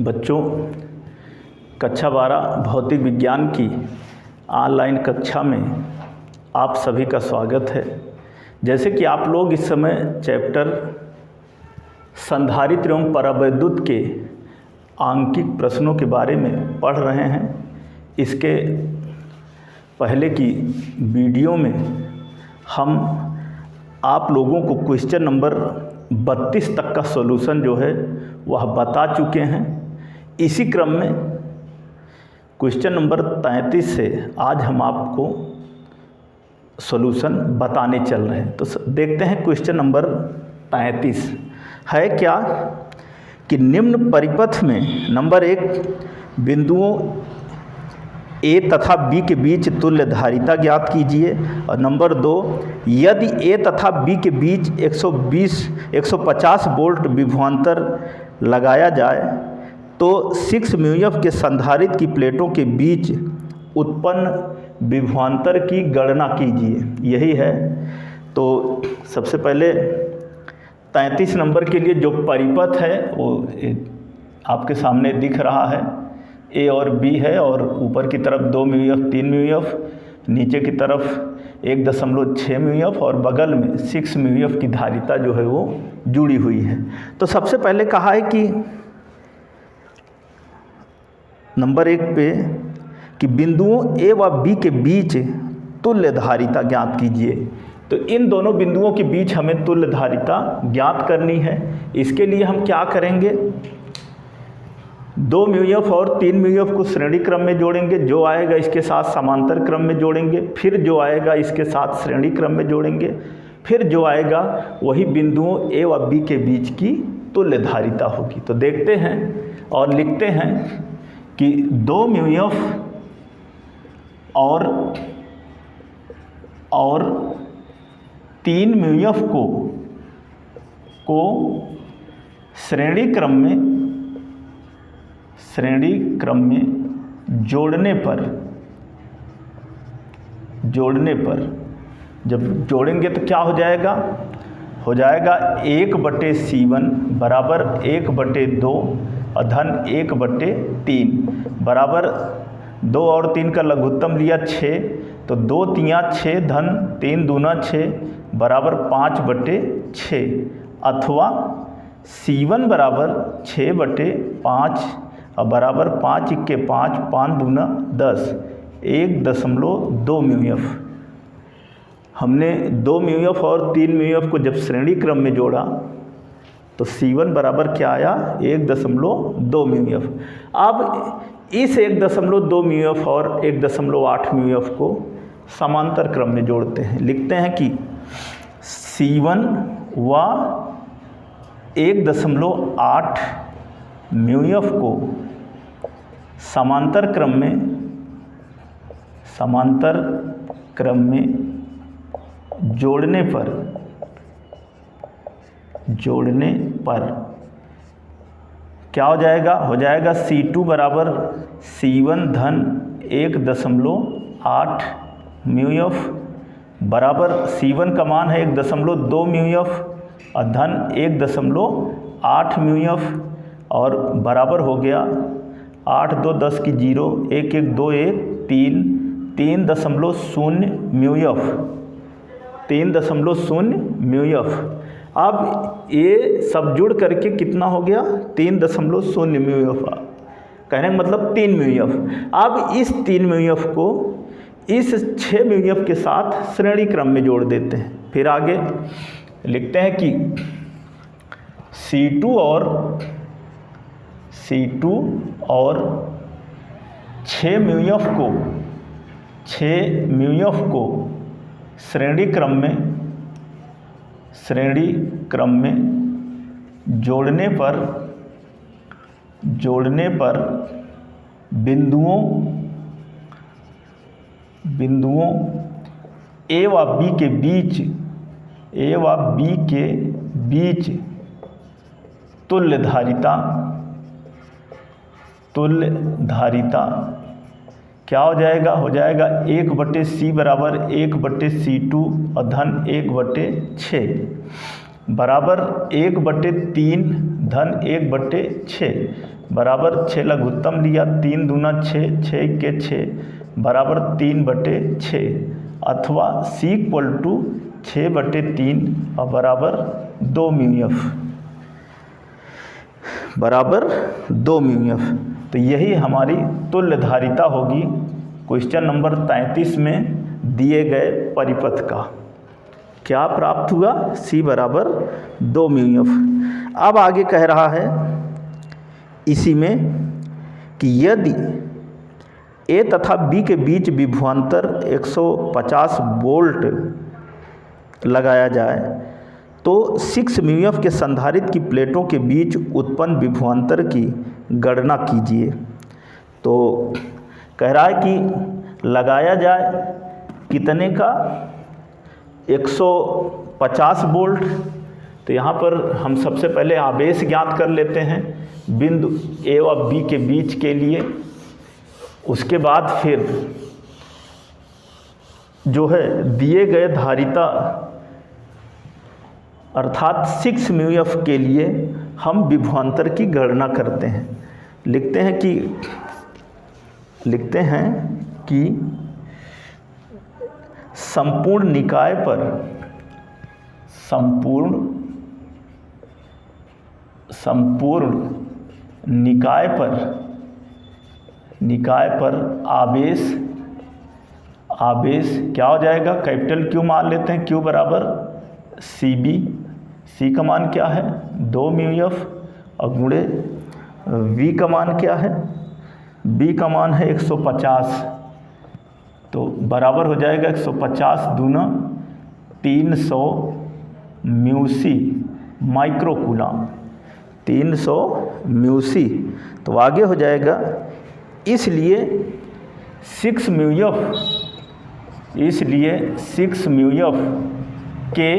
बच्चों, कक्षा 12 भौतिक विज्ञान की ऑनलाइन कक्षा में आप सभी का स्वागत है। जैसे कि आप लोग इस समय चैप्टर संधारित्र एवं परावैद्युत के आंकिक प्रश्नों के बारे में पढ़ रहे हैं। इसके पहले की वीडियो में हम आप लोगों को क्वेश्चन नंबर 32 तक का सॉल्यूशन जो है वह बता चुके हैं। इसी क्रम में क्वेश्चन नंबर 33 से आज हम आपको सॉल्यूशन बताने चल रहे हैं। तो देखते हैं क्वेश्चन नंबर 33 है क्या कि निम्न परिपथ में नंबर 1 बिंदुओं ए तथा बी के बीच तुल्य धारिता ज्ञात कीजिए, और नंबर 2 यदि ए तथा बी के बीच 150 वोल्ट विभवांतर लगाया जाए तो 6 म्यूएफ के संधारित्र की प्लेटों के बीच उत्पन्न विभवांतर की गणना कीजिए। यही है। तो सबसे पहले 33 नंबर के लिए जो परिपथ है वो आपके सामने दिख रहा है। ए और बी है और ऊपर की तरफ 2 म्यूएफ 3 म्यूएफ, नीचे की तरफ 1.6 म्यूएफ और बगल में 6 म्यूएफ की धारिता जो है वो जुड़ी हुई है। तो सबसे पहले कहा है कि नंबर 1 पे कि बिंदुओं ए व बी के बीच तुल्य धारिता ज्ञात कीजिए। तो इन दोनों बिंदुओं के बीच हमें तुल्य धारिता ज्ञात करनी है। इसके लिए हम क्या करेंगे, 2 म्यूएफ और 3 म्यूएफ को श्रेणी क्रम में जोड़ेंगे, जो आएगा इसके साथ समांतर क्रम में जोड़ेंगे, फिर जो आएगा इसके साथ श्रेणी क्रम में जोड़ेंगे, फिर जो आएगा वही बिंदुओं ए व बी के बीच की तुल्य धारिता होगी। तो देखते हैं और लिखते हैं कि 2 म्यूएफ और 3 म्यूएफ को श्रेणी क्रम में जोड़ने पर जब जोड़ेंगे तो क्या हो जाएगा 1/C1 बराबर 1/2 और धन 1/3 बराबर 2 और 3 का लघुत्तम लिया 6, तो 2 तियाँ 6 धन 3 दूना 6 बराबर 5/6, अथवा C1 बराबर 6/5 और बराबर 5 × 5 5 दूना 10 1.2 म्यूएफ। हमने 2 म्यूएफ और 3 म्यूएफ को जब श्रेणी क्रम में जोड़ा तो C1 बराबर क्या आया 1.2 म्यूएफ। अब इस 1.2 म्यूएफ और 1.8 म्यूएफ को समांतर क्रम में जोड़ते हैं। लिखते हैं कि C1 व 1.8 म्यूएफ को समांतर क्रम में जोड़ने पर क्या हो जाएगा C2 बराबर C1 धन 1.8 म्यूएफ बराबर C1 का मान है 1.2 म्यूएफ और धन 1.8 म्यूएफ और बराबर हो गया 8 2 10 की 0 1 1 2 1 3 3.0 म्यूएफ 3.0 म्यूएफ। अब ये सब जुड़ करके कितना हो गया 3.0 म्यूएफ, कहने का मतलब 3 म्यूएफ। अब इस 3 म्यूएफ को इस 6 म्यूएफ के साथ श्रेणी क्रम में जोड़ देते हैं। फिर आगे लिखते हैं कि C2 और 6 म्यूएफ को श्रेणी क्रम में जोड़ने पर बिंदुओं ए व बी के बीच तुल्य धारिता क्या हो जाएगा 1/C बराबर 1/C2 और धन 1/6 बराबर 1/3 धन 1/6 बराबर 6 लघुत्तम लिया, 3 दूना 6, 6 के 6 बराबर 3/6 अथवा C = 6/3 और बराबर 2 μF बराबर 2 μF। तो यही हमारी तुल्य धारिता होगी क्वेश्चन नंबर 33 में दिए गए परिपथ का। क्या प्राप्त हुआ? C बराबर 2 μF। अब आगे कह रहा है इसी में कि यदि A तथा B के बीच विभवांतर 150 वोल्ट लगाया जाए तो 6 μF के संधारित्र की प्लेटों के बीच उत्पन्न विभवांतर की गणना कीजिए। तो कह रहा है कि लगाया जाए कितने का? 150 वोल्ट। तो यहाँ पर हम सबसे पहले आवेश ज्ञात कर लेते हैं बिंदु A और B के बीच के लिए। उसके बाद फिर जो है दिए गए धारिता अर्थात 6 μF के लिए हम विभवांतर की गणना करते हैं। लिखते हैं कि संपूर्ण निकाय पर आवेश क्या हो जाएगा? कैपिटल Q मान लेते हैं, Q बराबर CB। C का मान क्या है? 2 μF और गुणे V का मान क्या है? B का मान है 150। तो बराबर हो जाएगा 150 दूना 300 μC माइक्रोकूलम, 300 μC। तो आगे हो जाएगा इसलिए 6 μF के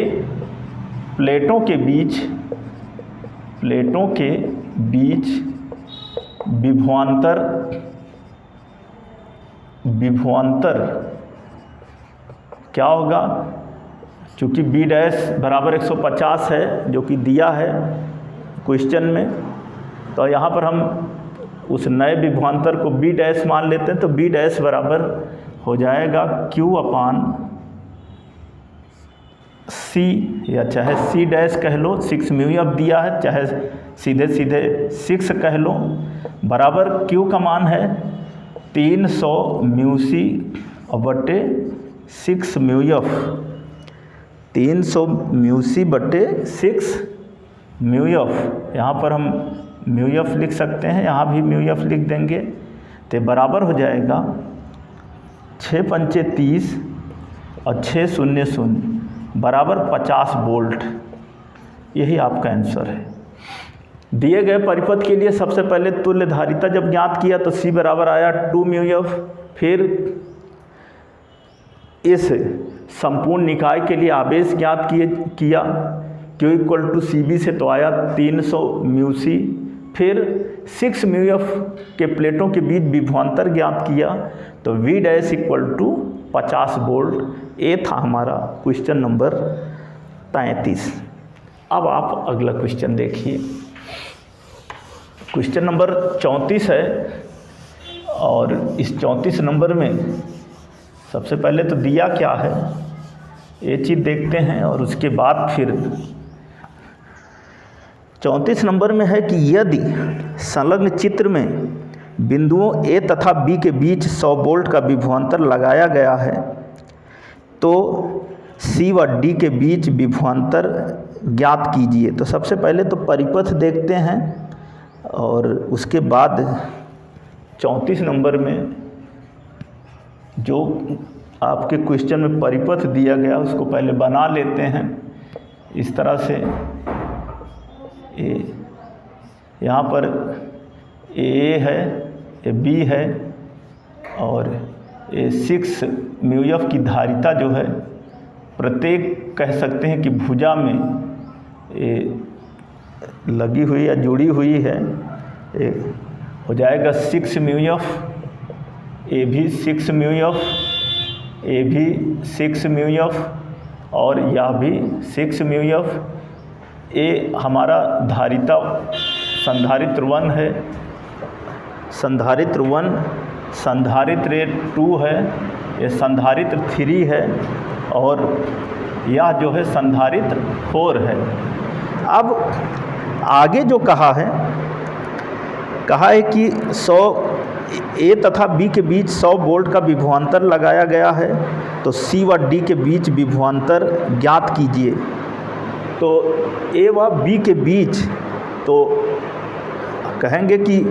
प्लेटों के बीच विभवांतर क्या होगा? चूँकि B डैश बराबर 150 है जो कि दिया है क्वेश्चन में, तो यहाँ पर हम उस नए विभवांतर को B डैश मान लेते हैं। तो B डैश बराबर हो जाएगा Q/C, या चाहे C डैश कह लो, 6 μF दिया है, चाहे सीधे 6 कह लो, बराबर Q का मान है 300 μC बटे 6 μF, 300 μC बटे 6 μF। यहाँ पर हम μF लिख सकते हैं, यहाँ भी μF लिख देंगे। तो बराबर हो जाएगा 6 पंचे 30 और 6 शून्य शून्य बराबर 50 वोल्ट। यही आपका आंसर है। दिए गए परिपथ के लिए सबसे पहले तुल्य धारिता जब ज्ञात किया तो C बराबर आया 2 μF। फिर इस संपूर्ण निकाय के लिए आवेश ज्ञात किया Q = CB से तो आया 300 μC। फिर 6 μF के प्लेटों के बीच विभवांतर ज्ञात किया तो V डैश = 50 वोल्ट। ये था हमारा क्वेश्चन नंबर 33। अब आप अगला क्वेश्चन देखिए। क्वेश्चन नंबर 34 है और इस 34 नंबर में सबसे पहले तो दिया क्या है ये चीज़ देखते हैं और उसके बाद फिर 34 नंबर में है कि यदि संलग्न चित्र में बिंदुओं A तथा B के बीच 100 वोल्ट का विभवांतर लगाया गया है तो C व D के बीच विभवांतर ज्ञात कीजिए। तो सबसे पहले तो परिपथ देखते हैं और उसके बाद 34 नंबर में जो आपके क्वेश्चन में परिपथ दिया गया उसको पहले बना लेते हैं इस तरह से। यहाँ पर A है, B है और 6 μF की धारिता जो है प्रत्येक कह सकते हैं कि भुजा में लगी हुई या जुड़ी हुई है। हो जाएगा 6 μF, A भी 6 μF, A भी 6 μF और यह भी 6 μF। ये हमारा धारिता संधारित्र 1 है, संधारित्र 1, संधारित्र 2 है, ये संधारित्र 3 है और यह जो है संधारित्र 4 है। अब आगे जो कहा है कि 100 ए तथा बी के बीच 100 वोल्ट का विभवांतर लगाया गया है, तो सी व डी के बीच विभवांतर ज्ञात कीजिए। तो ए व बी के बीच तो कहेंगे कि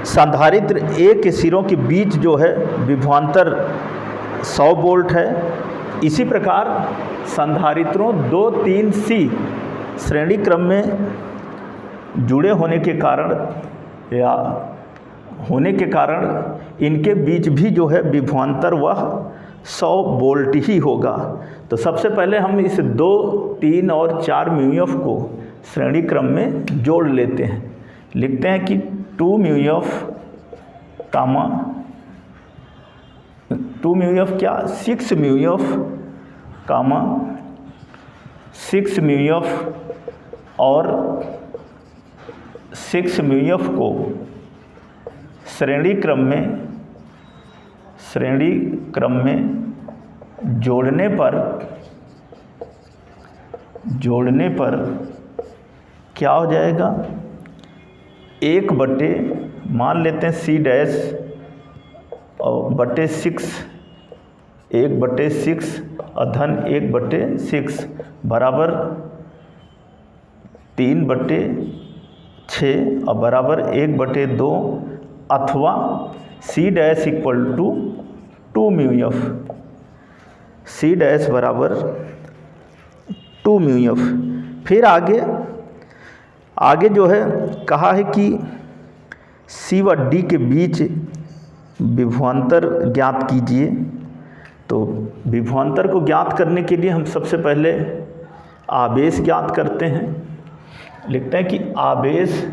संधारित्र ए के सिरों के बीच जो है विभवांतर 100 वोल्ट है। इसी प्रकार संधारित्रों 2, 3, सी श्रेणी क्रम में जुड़े होने के कारण इनके बीच भी जो है विभवांतर वह 100 वोल्ट ही होगा। तो सबसे पहले हम इस 2, 3 और 4 म्यूएफ को श्रेणी क्रम में जोड़ लेते हैं। लिखते हैं कि 2 म्यूएफ कामा 2 म्यूएफ क्या 6 म्यूएफ कामा 6 म्यूएफ और 6 म्यूएफ को श्रेणी क्रम में जोड़ने पर क्या हो जाएगा, 1 बटे मान लेते हैं सी डैश और बटे 6, 1 बटे 6 अधन 1 बटे 6 बराबर 3 बटे 6 और बराबर 1 बटे 2 अथवा C dash equal to 2 mu F, C dash बराबर 2 म्यूएफ। फिर आगे जो है कहा है कि सी व डी के बीच विभवांतर ज्ञात कीजिए। तो विभवांतर को ज्ञात करने के लिए हम सबसे पहले आवेश ज्ञात करते हैं। लिखते हैं कि आवेश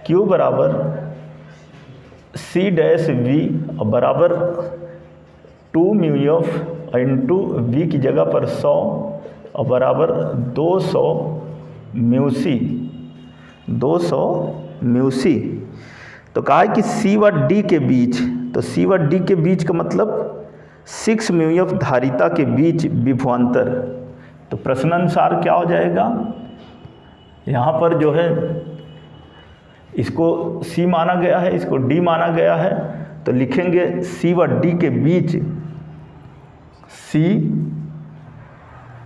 Q बराबर सी डैश वी बराबर 2 म्यूएफ इंटू वी की जगह पर 100 और बराबर 200 म्यूसी। तो कहा है कि सी व डी के बीच, तो सी व डी के बीच का मतलब 6 म्यूएफ धारिता के बीच विभवांतर। तो प्रश्नानुसार क्या हो जाएगा, यहाँ पर जो है इसको C माना गया है, इसको D माना गया है, तो लिखेंगे C व D के बीच, C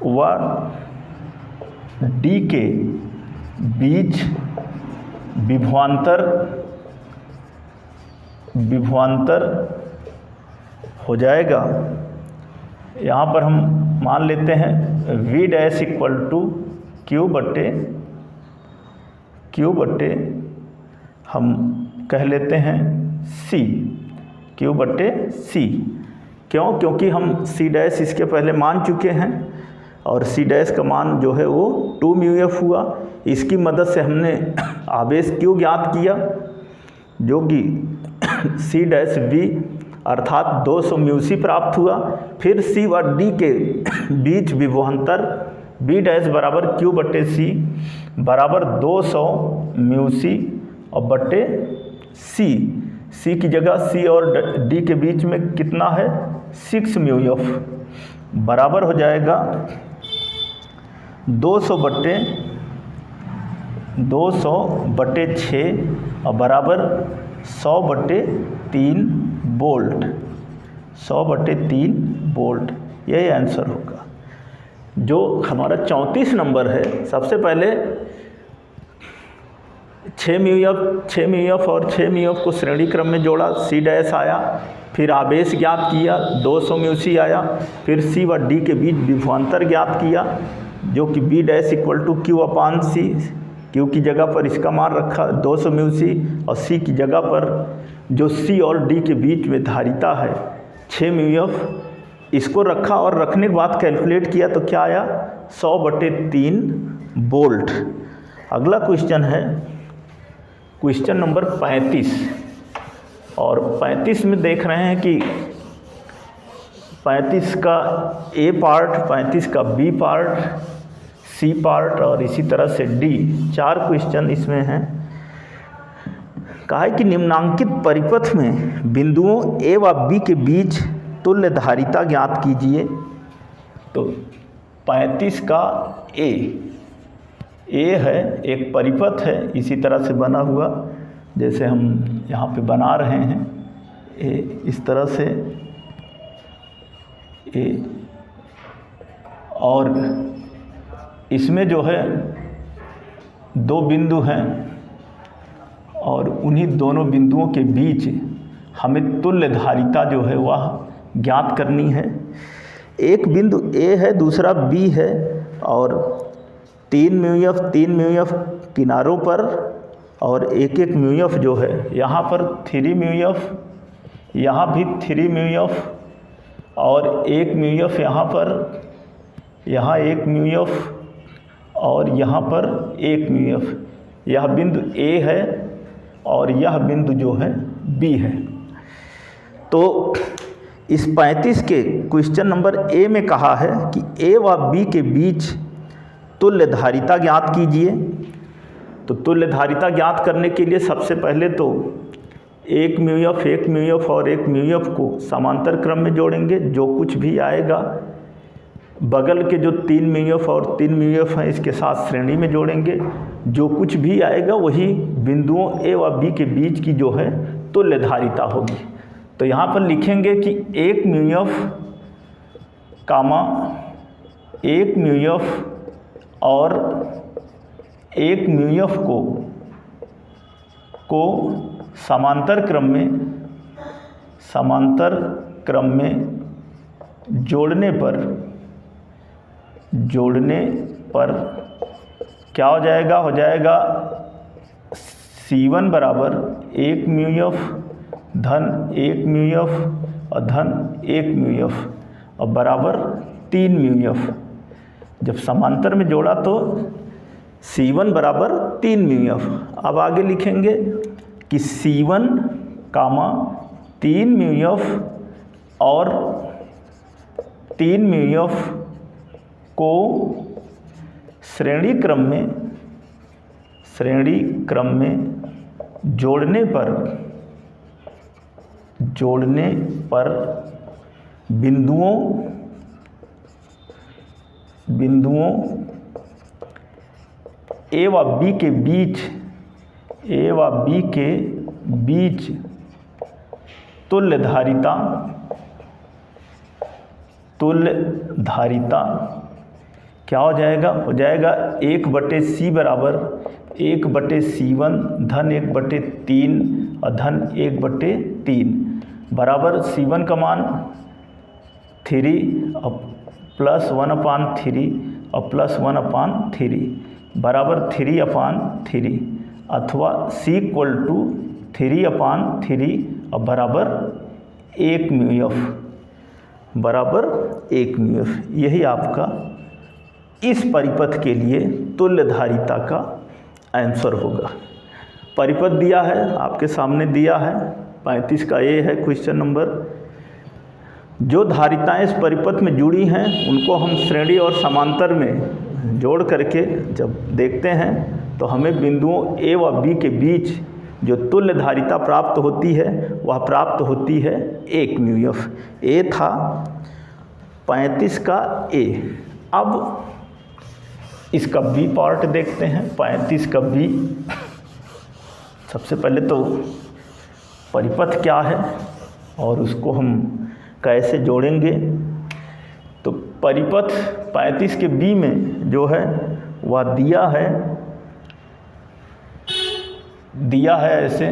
व D के बीच विभवांतर हो जाएगा। यहाँ पर हम मान लेते हैं V dash equal to Q बटे हम कह लेते हैं Q बटे C। क्यों? क्योंकि हम C डैश इसके पहले मान चुके हैं और C डैश का मान जो है वो 2 म्यूएफ हुआ। इसकी मदद से हमने आवेश Q ज्ञात किया जो कि C डैश V अर्थात 200 म्यूसी प्राप्त हुआ। फिर C व D के बीच विभवांतर B डैश बराबर Q बटे C बराबर 200 म्यूसी और बटे C की जगह C और D के बीच में कितना है 6 म्यूएफ बराबर हो जाएगा 200 बटे 6 और बराबर 100 बटे 3 वोल्ट, 100 बटे 3 वोल्ट। यही आंसर होगा। जो हमारा 34 नंबर है, सबसे पहले 6 म्यूएफ और 6 म्यूएफ को श्रेणी क्रम में जोड़ा, C डैश आया, फिर आवेश ज्ञात किया 200 म्यूसी आया, फिर C व D के बीच विभवांतर ज्ञात किया जो कि B dash equal to Q अपान C, Q की जगह पर इसका मान रखा 200 म्यूसी और C की जगह पर जो C और D के बीच में धारिता है 6 म्यूएफ, इसको रखा और रखने के बाद कैलकुलेट किया तो क्या आया 100 बटे 3 वोल्ट। अगला क्वेश्चन है क्वेश्चन नंबर 35 और 35 में देख रहे हैं कि 35 का ए पार्ट, 35 का बी पार्ट, सी पार्ट और इसी तरह से डी, 4 क्वेश्चन इसमें हैं। कहा है कि निम्नांकित परिपथ में बिंदुओं ए व बी के बीच तुल्य धारिता ज्ञात कीजिए। तो 35 का ए है, एक परिपथ है इसी तरह से बना हुआ, जैसे हम यहाँ पे बना रहे हैं ए, इस तरह से ए, और इसमें जो है 2 बिंदु हैं और उन्हीं दोनों बिंदुओं के बीच हमें तुल्य धारिता जो है वह ज्ञात करनी है। एक बिंदु ए है, दूसरा बी है और 3 म्यू एफ किनारों पर और 1 म्यू एफ जो है यहाँ पर 3 म्यू एफ, यहाँ भी 3 म्यू एफ और 1 म्यू एफ यहाँ पर, यहाँ 1 म्यू एफ और यहाँ पर 1 म्यू एफ। यह बिंदु ए है और यह बिंदु जो है बी है। तो इस 35 के क्वेश्चन नंबर ए में कहा है कि ए व बी के बीच तुल्य धारिता ज्ञात कीजिए। तो तुल्य धारिता ज्ञात करने के लिए सबसे पहले तो 1 म्यू एफ और 1 म्यू एफ को समांतर क्रम में जोड़ेंगे। जो कुछ भी आएगा बगल के जो 3 म्यू एफ और 3 म्यू एफ हैं इसके साथ श्रेणी में जोड़ेंगे। जो कुछ भी आएगा वही बिंदुओं ए व बी के बीच की जो है तुल्य धारिता होगी। तो यहाँ पर लिखेंगे कि 1 म्यू एफ कामा 1 म्यू एफ और 1 म्यू एफ को समांतर क्रम में जोड़ने पर क्या हो जाएगा? हो जाएगा C1 बराबर 1 म्यू एफ धन 1 म्यू एफ और धन 1 म्यू एफ और बराबर 3 म्यू एफ। जब समांतर में जोड़ा तो C1 बराबर 3 म्यू एफ। अब आगे लिखेंगे कि C1 कामा 3 म्यू एफ और 3 म्यू एफ को श्रेणी क्रम में जोड़ने पर बिंदुओं ए व बी के बीच तुल्य धारिता क्या हो जाएगा? हो जाएगा 1/C बराबर 1/C1 धन 1/3 और धन 1/3 बराबर C1 का मान 3 और प्लस 1/3 और प्लस 1/3 बराबर 3/3 अथवा C इक्वल टू 3/3 और बराबर 1 म्यू एफ, बराबर 1 म्यू एफ। यही आपका इस परिपथ के लिए तुल्य धारिता का आंसर होगा। परिपथ दिया है, आपके सामने दिया है, 35 का ए है क्वेश्चन नंबर। जो धारिताएं इस परिपथ में जुड़ी हैं उनको हम श्रेणी और समांतर में जोड़ करके जब देखते हैं तो हमें बिंदुओं ए व बी के बीच जो तुल्य धारिता प्राप्त होती है वह प्राप्त होती है 1 म्यू एफ। ए था 35 का ए। अब इसका बी पार्ट देखते हैं। 35 का बी, सबसे पहले तो परिपथ क्या है और उसको हम कैसे जोड़ेंगे। तो परिपथ 35 के बी में जो है वह दिया है ऐसे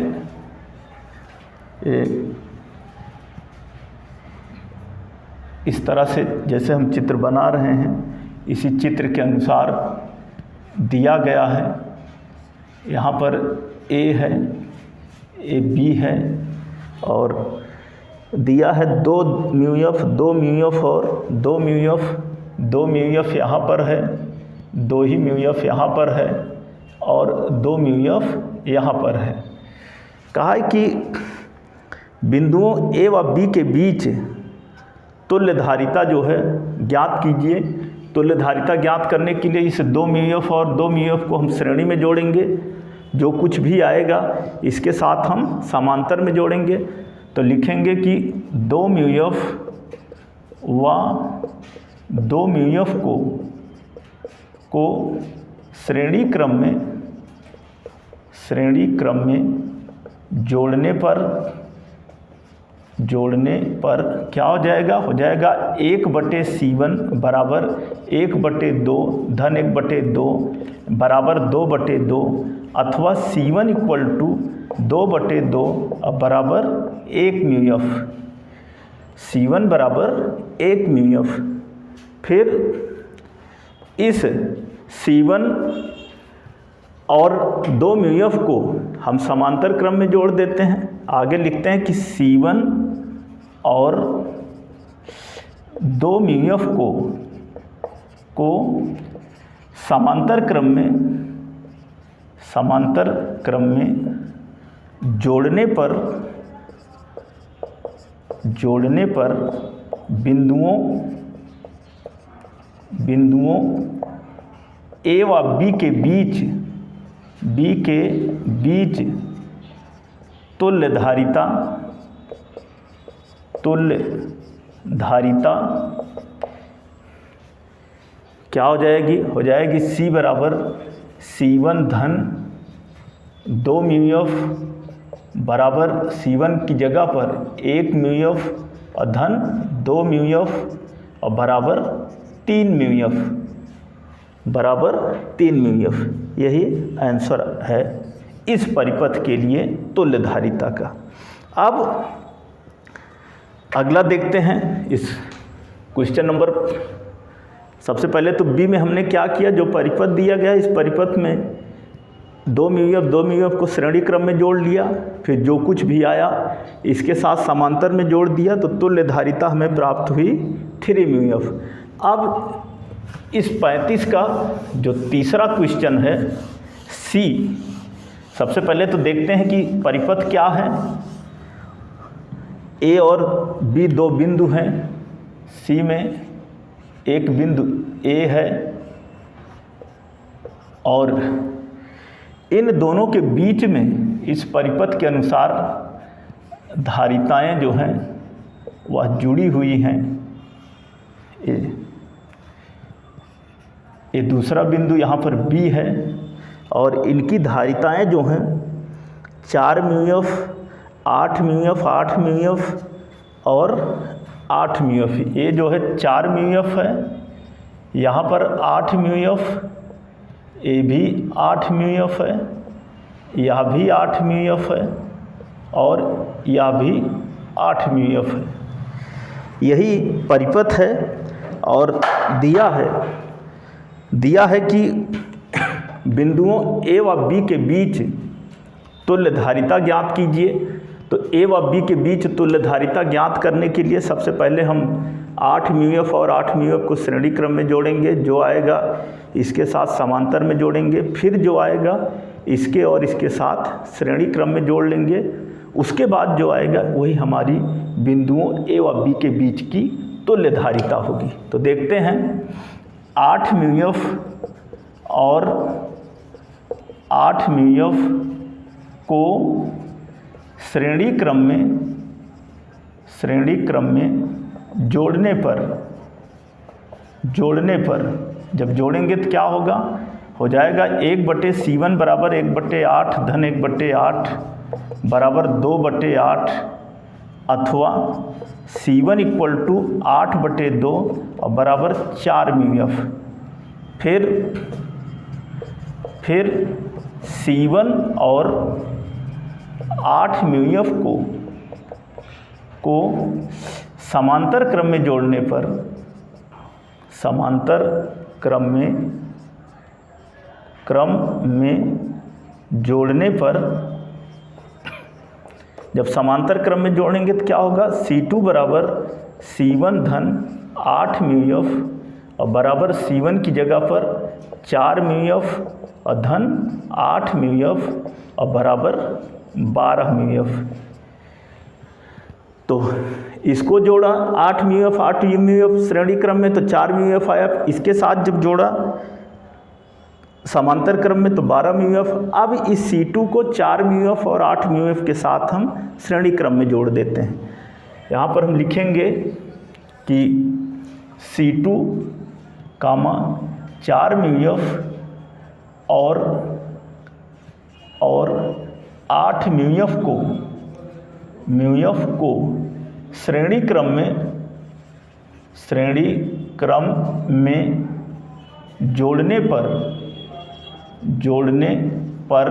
इस तरह से, जैसे हम चित्र बना रहे हैं इसी चित्र के अनुसार दिया गया है। यहाँ पर ए है, ए बी है और दिया है 2 म्यू एफ, 2 म्यू एफ और 2 म्यू एफ, 2 म्यू एफ यहाँ पर है, 2 ही म्यू एफ यहाँ पर है और 2 म्यू एफ यहाँ पर है। कहा है कि बिंदुओं ए व बी के बीच तुल्यधारिता जो है ज्ञात कीजिए। तुल्यधारिता ज्ञात करने के लिए इस 2 μF और 2 μF को हम श्रेणी में जोड़ेंगे, जो कुछ भी आएगा इसके साथ हम समांतर में जोड़ेंगे। तो लिखेंगे कि 2 μF व 2 μF को श्रेणी क्रम में जोड़ने पर क्या हो जाएगा? हो जाएगा 1/C1 बराबर 1/2 धन 1/2 बराबर 2/2 अथवा C1 इक्वल टू 2/2 बराबर 1 μF। C1 बराबर 1 μF। फिर इस C1 और 2 μF को हम समांतर क्रम में जोड़ देते हैं। आगे लिखते हैं कि C1 और 2 μF को समांतर क्रम में जोड़ने पर बिंदुओं A व B के बीच तुल्यधारिता क्या हो जाएगी? हो जाएगी C बराबर C1 धन 2 μF बराबर C1 की जगह पर 1 μF और धन 2 μF और बराबर 3 μF बराबर 3 μF। यही आंसर है इस परिपथ के लिए तुल्यधारिता का। अब अगला देखते हैं इस क्वेश्चन नंबर। सबसे पहले तो बी में हमने क्या किया, जो परिपथ दिया गया इस परिपथ में 2 μF को श्रेणी क्रम में जोड़ लिया, फिर जो कुछ भी आया इसके साथ समांतर में जोड़ दिया, तो तुल्यधारिता हमें प्राप्त हुई 3 μF। अब इस 35 का जो तीसरा क्वेश्चन है सी, सबसे पहले तो देखते हैं कि परिपथ क्या है। ए और बी 2 बिंदु हैं, सी में एक बिंदु ए है और इन दोनों के बीच में इस परिपथ के अनुसार धारिताएं जो हैं वह जुड़ी हुई हैं। ये दूसरा बिंदु यहाँ पर बी है और इनकी धारिताएं जो हैं 4 μF, 8 μF, 8 μF और 8 μF। ये जो है 4 μF है, यहाँ पर 8 μF, ये भी 8 μF है, यह भी 8 μF है और यह भी 8 μF है। यही परिपथ है और दिया है कि बिंदुओं ए व बी के बीच तुल्यधारिता ज्ञात कीजिए। तो ए व बी के बीच तुल्यधारिता ज्ञात करने के लिए सबसे पहले हम 8 μF और 8 μF को श्रेणी क्रम में जोड़ेंगे, जो आएगा इसके साथ समांतर में जोड़ेंगे, फिर जो आएगा इसके और इसके साथ श्रेणी क्रम में जोड़ लेंगे। उसके बाद जो आएगा वही हमारी बिंदुओं ए व बी के बीच की तुल्यधारिता होगी। तो देखते हैं 8 μF और 8 μF को श्रेणी क्रम में जोड़ने पर जब जोड़ेंगे तो क्या होगा? हो जाएगा 1/C1 बराबर 1/8 धन 1/8 बराबर 2/8 अथवा C1 इक्वल टू 8/2 और बराबर 4 μF। फिर C1 और 8 μF को समांतर क्रम में जोड़ने पर जब समांतर क्रम में जोड़ेंगे तो क्या होगा? C2 बराबर C1 धन 8 μF और बराबर C1 की जगह पर 4 μF और धन 8 μF और बराबर 12 μF। तो इसको जोड़ा 8 म्यू एफ 8 म्यू एफ श्रेणी क्रम में तो 4 म्यू एफ आया, इसके साथ जब जोड़ा समांतर क्रम में तो 12 म्यू एफ। अब इस C2 को 4 म्यू एफ और 8 म्यू एफ के साथ हम श्रेणी क्रम में जोड़ देते हैं। यहाँ पर हम लिखेंगे कि C2 कामा 4 म्यू एफ और 8 म्यू एफ को श्रेणी क्रम में जोड़ने पर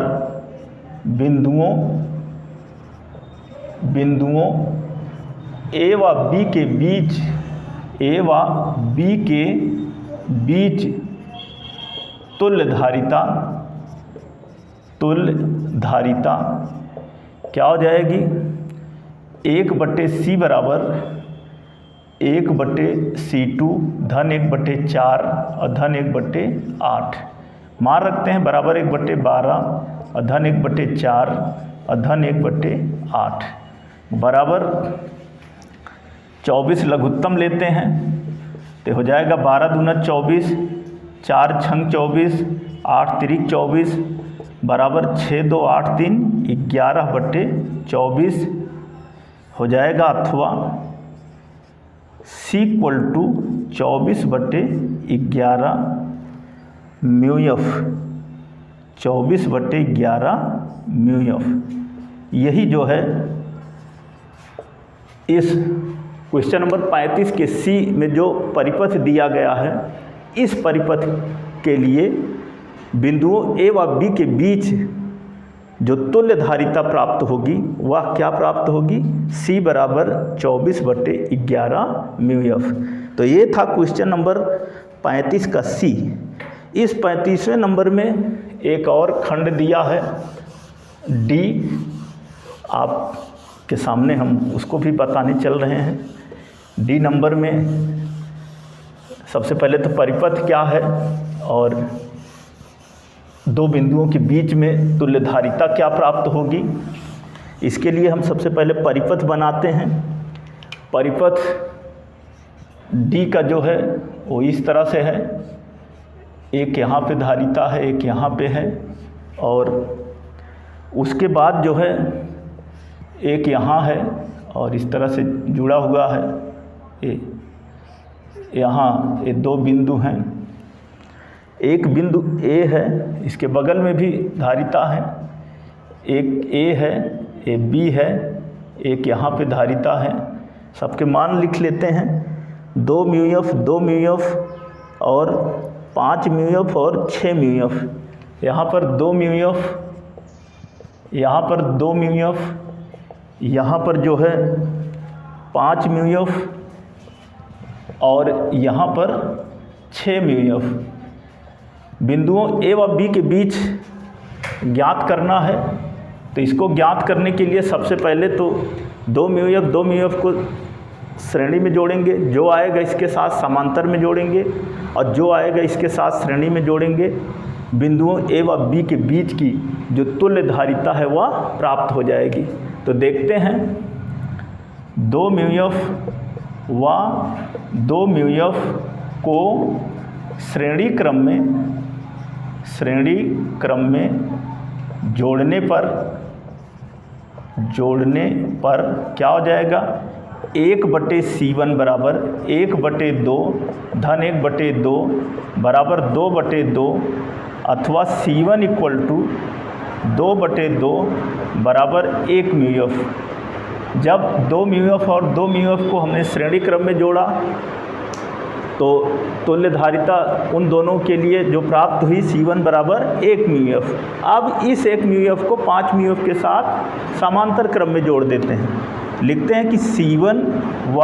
बिंदुओं A व B के बीच तुल्य धारिता क्या हो जाएगी? 1/C बराबर 1/C2 धन 1/4 और धन 1/8 मान रखते हैं, बराबर 1/12 और धन 1/4 और धन 1/8 बराबर 24 लघुत्तम लेते हैं तो हो जाएगा 12 दूना 24, 4 छंग 24, 8 तिरिक 24 बराबर 6 2 8 3 11/24 हो जाएगा, अथवा C = 24/11 mu F 24/11 mu F. यही जो है इस क्वेश्चन नंबर 35 के C में जो परिपथ दिया गया है, इस परिपथ के लिए बिंदुओं A व B के बीच जो तुल्य धारिता प्राप्त होगी वह क्या प्राप्त होगी? C बराबर 24/11 म्यू एफ। तो ये था क्वेश्चन नंबर 35 का C। इस 35वें नंबर में एक और खंड दिया है D, आपके सामने हम उसको भी बताने चल रहे हैं। D नंबर में सबसे पहले तो परिपथ क्या है और दो बिंदुओं के बीच में तुल्य धारिता क्या प्राप्त होगी, इसके लिए हम सबसे पहले परिपथ बनाते हैं। परिपथ D का जो है वो इस तरह से है, एक यहाँ पे धारिता है, एक यहाँ पे है, और उसके बाद जो है एक यहाँ है और इस तरह से जुड़ा हुआ है। यहाँ ये दो बिंदु हैं, एक बिंदु A है, इसके बगल में भी धारिता है, एक A है, एक B है, एक यहाँ पे धारिता है। सबके मान लिख लेते हैं, 2 म्यू एफ 2 म्यू एफ और 5 म्यू एफ और 6 म्यू एफ। यहाँ पर 2 म्यू एफ, यहाँ पर 2 म्यू एफ, यहाँ पर जो है 5 म्यू एफ और यहाँ पर 6 म्यू एफ। बिंदुओं A व B के बीच ज्ञात करना है, तो इसको ज्ञात करने के लिए सबसे पहले तो 2 म्यू एफ को श्रेणी में जोड़ेंगे, जो आएगा इसके साथ समांतर में जोड़ेंगे और जो आएगा इसके साथ श्रेणी में जोड़ेंगे। बिंदुओं A व B के बीच की जो तुल्य धारिता है वह प्राप्त हो जाएगी। तो देखते हैं, 2 म्यू एफ व 2 म्यू एफ को श्रेणी क्रम में जोड़ने पर क्या हो जाएगा? 1/C1 बराबर 1/2 धन 1/2 बराबर 2/2 अथवा C1 = 2/2 बराबर 1 म्यू एफ। जब 2 म्यू एफ और 2 म्यू एफ को हमने श्रेणी क्रम में जोड़ा तो तुल्य धारिता उन दोनों के लिए जो प्राप्त हुई C1 बराबर 1 म्यू एफ। अब इस 1 म्यू एफ को 5 म्यू एफ के साथ समांतर क्रम में जोड़ देते हैं। लिखते हैं कि C1 व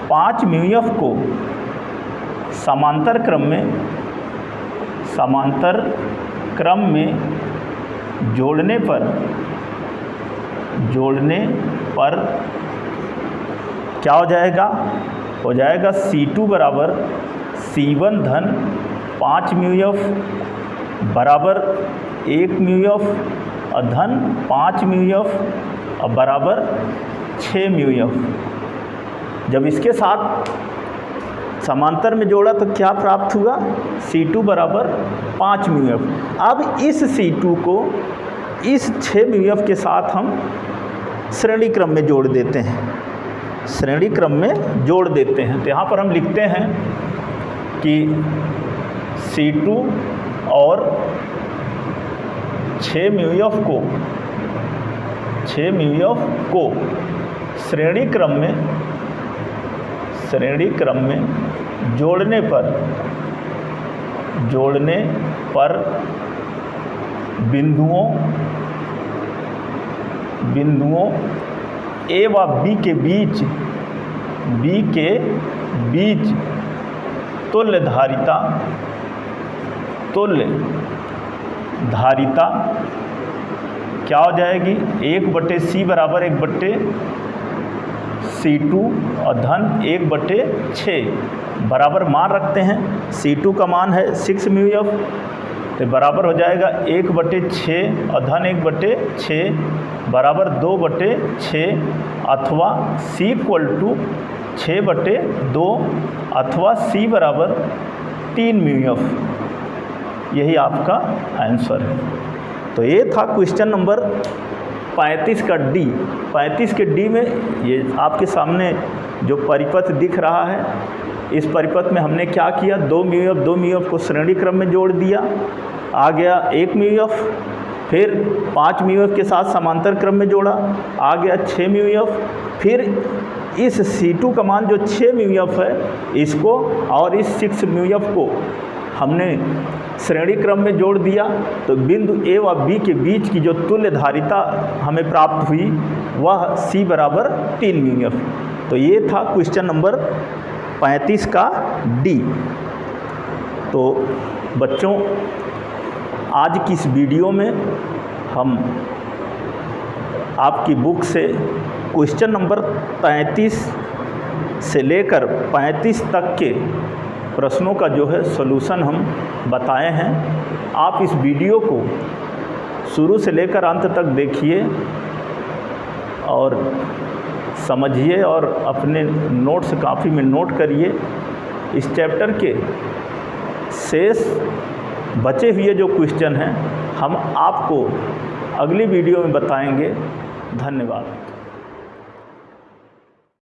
5 म्यू एफ को समांतर क्रम में जोड़ने पर क्या हो जाएगा? हो जाएगा C2 बराबर C1 धन 5 म्यू एफ बराबर 1 म्यू एफ और धन 5 म्यू एफ और बराबर 6 म्यू एफ। जब इसके साथ समांतर में जोड़ा तो क्या प्राप्त हुआ, C2 बराबर 5 म्यू एफ। अब इस C2 को इस 6 म्यू एफ के साथ हम श्रेणी क्रम में जोड़ देते हैं, श्रेणी क्रम में जोड़ देते हैं। तो यहाँ पर हम लिखते हैं कि C2 और 6 म्यू एफ को श्रेणी क्रम में जोड़ने पर बिंदुओं A व B के बीच तुल्य धारिता क्या हो जाएगी, 1/C बराबर 1/C2 और धन 1/6 बराबर मान रखते हैं। C2 का मान है 6 म्यू एफ, तो बराबर हो जाएगा 1/6 और धन 1/6 बराबर 2/6 अथवा C = 6/2 अथवा C बराबर 3 म्यू एफ। यही आपका आंसर है। तो ये था क्वेश्चन नंबर 35 का डी। 35 के डी में ये आपके सामने जो परिपथ दिख रहा है, इस परिपथ में हमने क्या किया, 2 म्यू एफ को श्रेणी क्रम में जोड़ दिया, आ गया 1 म्यू एफ, फिर 5 म्यू एफ के साथ समांतर क्रम में जोड़ा, आ गया 6 म्यू एफ, फिर इस C2 का मान जो 6 म्यू एफ है इसको और इस 6 म्यू एफ को हमने श्रेणी क्रम में जोड़ दिया, तो बिंदु A व B के बीच की जो तुल्य धारिता हमें प्राप्त हुई वह C बराबर 3 म्यू एफ। तो ये था क्वेश्चन नंबर 35 का डी। तो बच्चों, आज की इस वीडियो में हम आपकी बुक से क्वेश्चन नंबर 33 से लेकर 35 तक के प्रश्नों का जो है सॉल्यूशन हम बताए हैं। आप इस वीडियो को शुरू से लेकर अंत तक देखिए और समझिए और अपने नोट्स कॉपी में नोट करिए। इस चैप्टर के शेष बचे हुए जो क्वेश्चन हैं हम आपको अगली वीडियो में बताएंगे। धन्यवाद।